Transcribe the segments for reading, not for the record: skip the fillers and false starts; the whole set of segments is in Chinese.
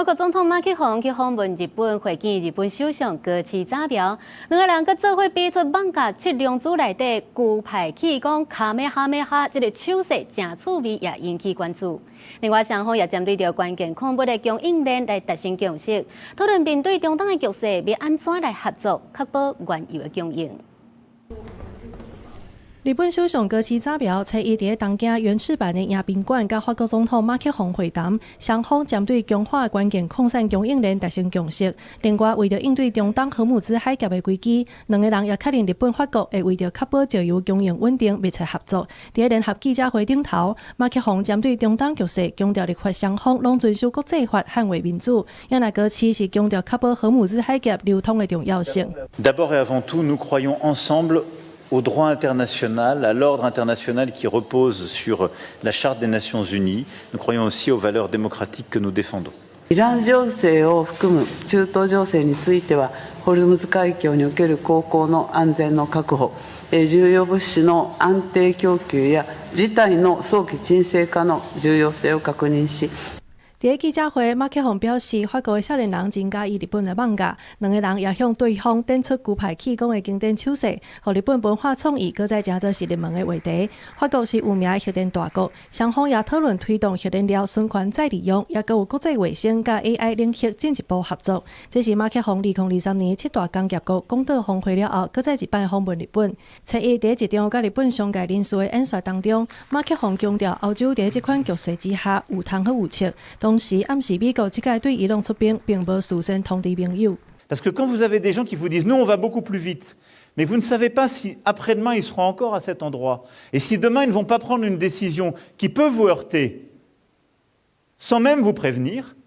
法國總統馬克宏去訪問日本，會見日本首相高市早苗，兩個人佮做伙比出艋舺七龍珠內底龜派氣功卡梅哈梅哈這個手勢真趣味，也引起關注。另外，雙方也針對着關鍵礦物的供應鏈來達成共識，討論面對中東的局勢，要安怎來合作，確保原油的供應。日本首相高市早苗初一在東京原赤坂的迎賓館，甲法國總統馬克宏會談，雙方針對強化關鍵礦產供應鏈達成共識。另外，為了應對中東荷姆茲海峽的危機，兩個人也確認日本、法國會為了確保石油供應穩定，密切合作。在聯合記者會頂頭，馬克宏針對中東局勢，強調日法雙方攏遵守國際法，捍衛民主。也那高市是強調確保荷姆茲海峽流通的重要性。D'abord et avant tout, nous croyons ensemble au droit international, à l'ordre international qui repose sur la Charte des Nations Unies. Nous croyons aussi aux valeurs démocratiques que nous défendons. イラン情勢を含む中東情勢については、ホルムズ海峡における航行の安全の確保、重要物資の安定供給や事態の早期沈静化の重要性を確認し。在記者會，馬克宏表示，法國的少年人真介意日本的艋舺，兩個人也向對方點出龜派氣功的經典手勢，和日本文化創意，擱再真做是熱門的話題。法國是有名的核電大國，雙方也討論推動核燃料循環再利用，也閣有國際衛星甲 AI 領域進一步合作。這是馬克宏2023年七大工業國廣島峰會了後，擱再一擺訪問日本。初一在一場甲日本商界人士的演說當中，馬克宏強調，歐洲在這款局勢之下有通好有切。同時，暗示美國這屆對伊朗出兵，並無事先通知盟友。Parce que quand vous avez des gens qui vous disent « nous, on va beaucoup plus vite », mais vous ne savez pas si après-demain ils seront encore à cet endroit. Et si demain ils ne vont pas prendre une décision qui peut vous heurter, sans même vous prévenir,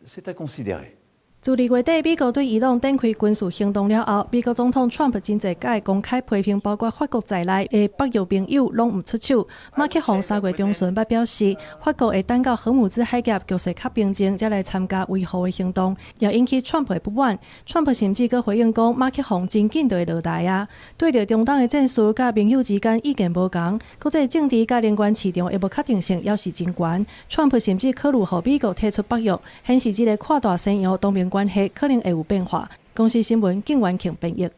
c'est à considérer. 自2月底，美國對伊朗展開軍事行動了後，美國總統川普真濟屆公開批評，包括法國在內的北約盟友攏唔出手。馬克宏3月中旬捌表示，法國會等到荷姆茲海峽局勢較平靜，才來參加維護的行動，也引起川普的不滿。川普甚至閣回應講，馬克宏真緊就會落台啊！對着中東的戰事，甲盟友之間意見無同，國際政治甲能源市場的無確定性也是真懸。川普甚至考慮和美國退出北約，顯示這個跨大西洋東邊關係可能會有變化。公視新聞，景元慶編譯。